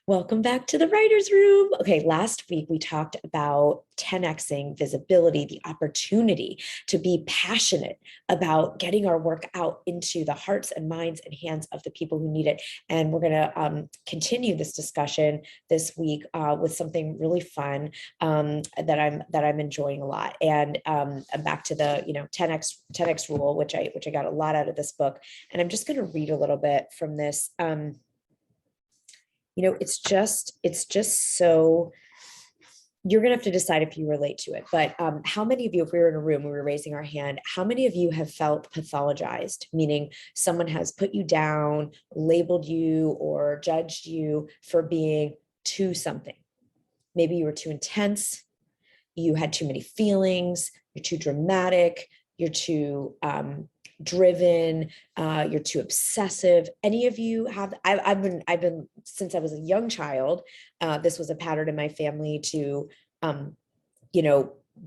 Welcome back to the writer's room. Okay, last week we talked about 10xing visibility, the opportunity to be passionate about getting our work out into the hearts and minds and hands of the people who need it. And we're going to continue this discussion this week with something really fun that I'm enjoying a lot. And I'm back to the 10x rule, which I got a lot out of this book. And I'm just going to read a little bit from this. It's just so you're going to have to decide if you relate to it. But how many of you, if we were in a room, we were raising our hand, how many of you have felt pathologized, meaning someone has put you down, labeled you, or judged you for being too something? Maybe you were too intense, you had too many feelings, you're too dramatic, you're too driven, you're too obsessive. Any of you have? I've been since I was a young child. This was a pattern in my family to,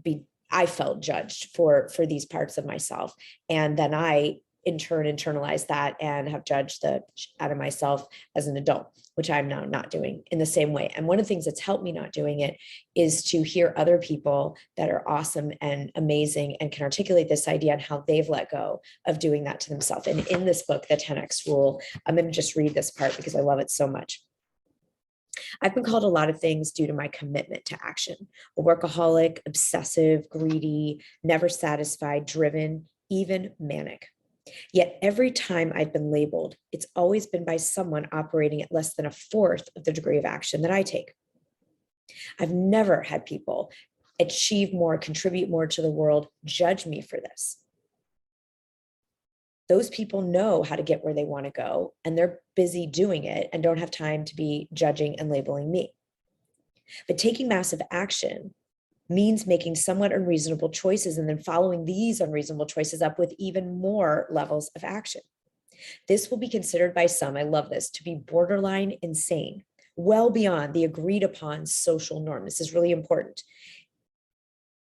be. I felt judged for these parts of myself, and then I in turn internalized that and have judged the out of myself as an adult, which I'm now not doing in the same way. And one of the things that's helped me not doing it is to hear other people that are awesome and amazing and can articulate this idea on how they've let go of doing that to themselves. And in this book, The 10X Rule, I'm going to just read this part because I love it so much. I've been called a lot of things due to my commitment to action: a workaholic, obsessive, greedy, never satisfied, driven, even manic. Yet every time I've been labeled, it's always been by someone operating at less than a fourth of the degree of action that I take. I've never had people achieve more, contribute more to the world, judge me for this. Those people know how to get where they want to go, and they're busy doing it and don't have time to be judging and labeling me. But taking massive action means making somewhat unreasonable choices and then following these unreasonable choices up with even more levels of action. This will be considered by some, I love this, to be borderline insane, well beyond the agreed upon social norm. This is really important.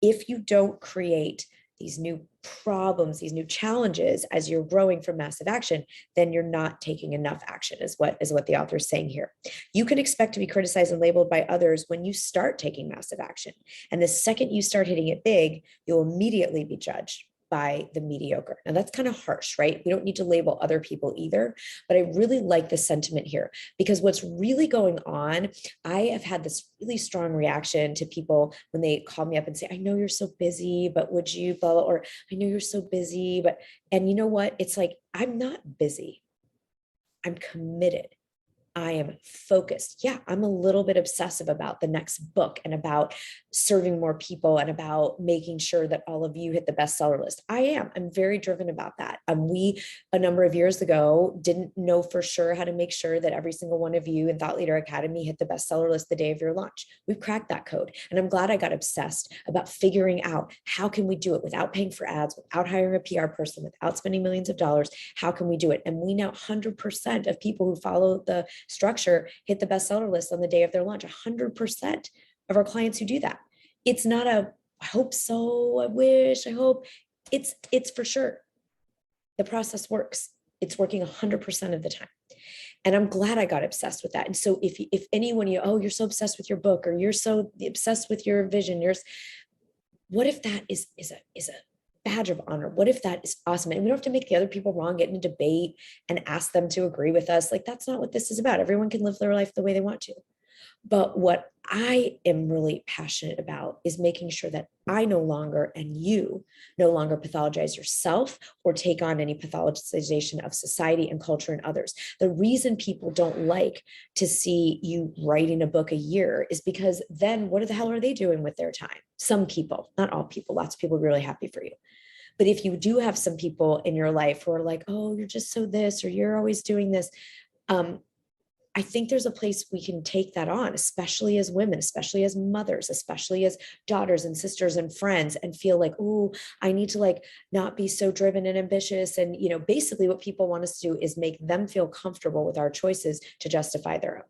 If you don't create these new problems, these new challenges as you're growing from massive action, then you're not taking enough action, is what the author is saying here. You can expect to be criticized and labeled by others when you start taking massive action. And the second you start hitting it big, you'll immediately be judged by the mediocre. Now that's kind of harsh, right? We don't need to label other people either, but I really like the sentiment here because what's really going on, I have had this really strong reaction to people when they call me up and say, I know you're so busy, but would you blah, blah, or I know you're so busy, but, and you know what? It's like, I'm not busy. I'm committed. I am focused. Yeah, I'm a little bit obsessive about the next book and about serving more people and about making sure that all of you hit the bestseller list. I'm very driven about that. We, a number of years ago, didn't know for sure how to make sure that every single one of you in Thought Leader Academy hit the bestseller list the day of your launch. We've cracked that code. And I'm glad I got obsessed about figuring out how can we do it without paying for ads, without hiring a PR person, without spending millions of dollars. How can we do it? And we now 100% of people who follow the structure hit the bestseller list on the day of their launch. 100% of our clients who do that. It's not a I hope so, I wish, I hope. It's for sure. The process works. It's working 100% of the time. And I'm glad I got obsessed with that. And so if anyone, you're so obsessed with your book, or you're so obsessed with your vision, what if that is a badge of honor? What if that is awesome? And we don't have to make the other people wrong, get in a debate and ask them to agree with us. Like, that's not what this is about. Everyone can live their life the way they want to. But what I am really passionate about is making sure that I no longer, and you no longer, pathologize yourself or take on any pathologization of society and culture and others. The reason people don't like to see you writing a book a year is because then what the hell are they doing with their time? Some people, not all people, lots of people are really happy for you. But if you do have some people in your life who are like, oh, you're just so this, or you're always doing this, I think there's a place we can take that on, especially as women, especially as mothers, especially as daughters and sisters and friends, and feel like, oh, I need to not be so driven and ambitious. And, basically what people want us to do is make them feel comfortable with our choices to justify their own.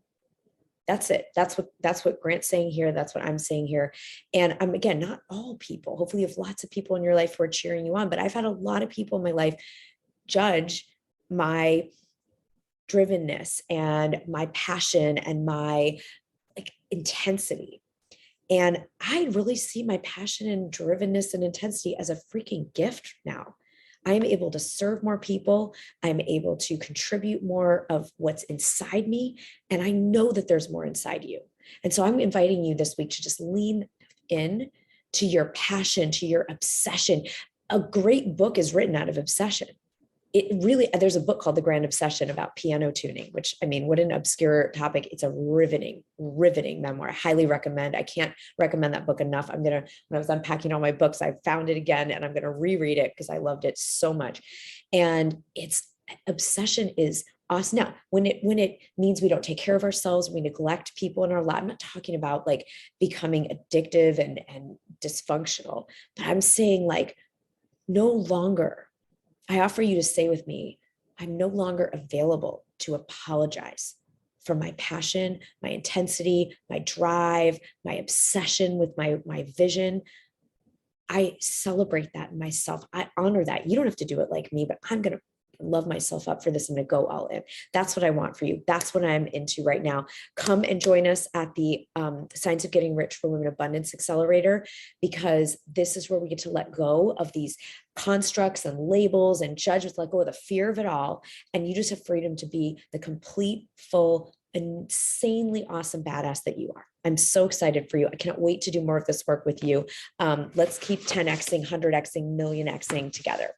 That's it. That's what Grant's saying here. That's what I'm saying here. And I'm, again, not all people. Hopefully you have lots of people in your life who are cheering you on, but I've had a lot of people in my life judge my drivenness and my passion and my like intensity. And I really see my passion and drivenness and intensity as a freaking gift now. I'm able to serve more people. I'm able to contribute more of what's inside me. And I know that there's more inside you. And so I'm inviting you this week to just lean in to your passion, to your obsession. A great book is written out of obsession. It really, there's a book called The Grand Obsession about piano tuning, which, I mean, what an obscure topic. It's a riveting memoir. I highly recommend. I can't recommend that book enough. When I was unpacking all my books, I found it again and I'm going to reread it because I loved it so much. And obsession is awesome. Now, when it means we don't take care of ourselves, we neglect people in our life, I'm not talking about like becoming addictive and dysfunctional, but I'm saying like no longer. I offer you to say with me, I'm no longer available to apologize for my passion, my intensity, my drive, my obsession with my vision. I celebrate that in myself. I honor that. You don't have to do it like me, but I'm going to love myself up for this. I'm going to go all in. That's what I want for you. That's what I'm into right now. Come and join us at the Science of Getting Rich for Women Abundance Accelerator, because this is where we get to let go of these constructs and labels and judgments, let go of the fear of it all. And you just have freedom to be the complete, full, insanely awesome badass that you are. I'm so excited for you. I cannot wait to do more of this work with you. Let's keep 10xing, 100xing, million xing together.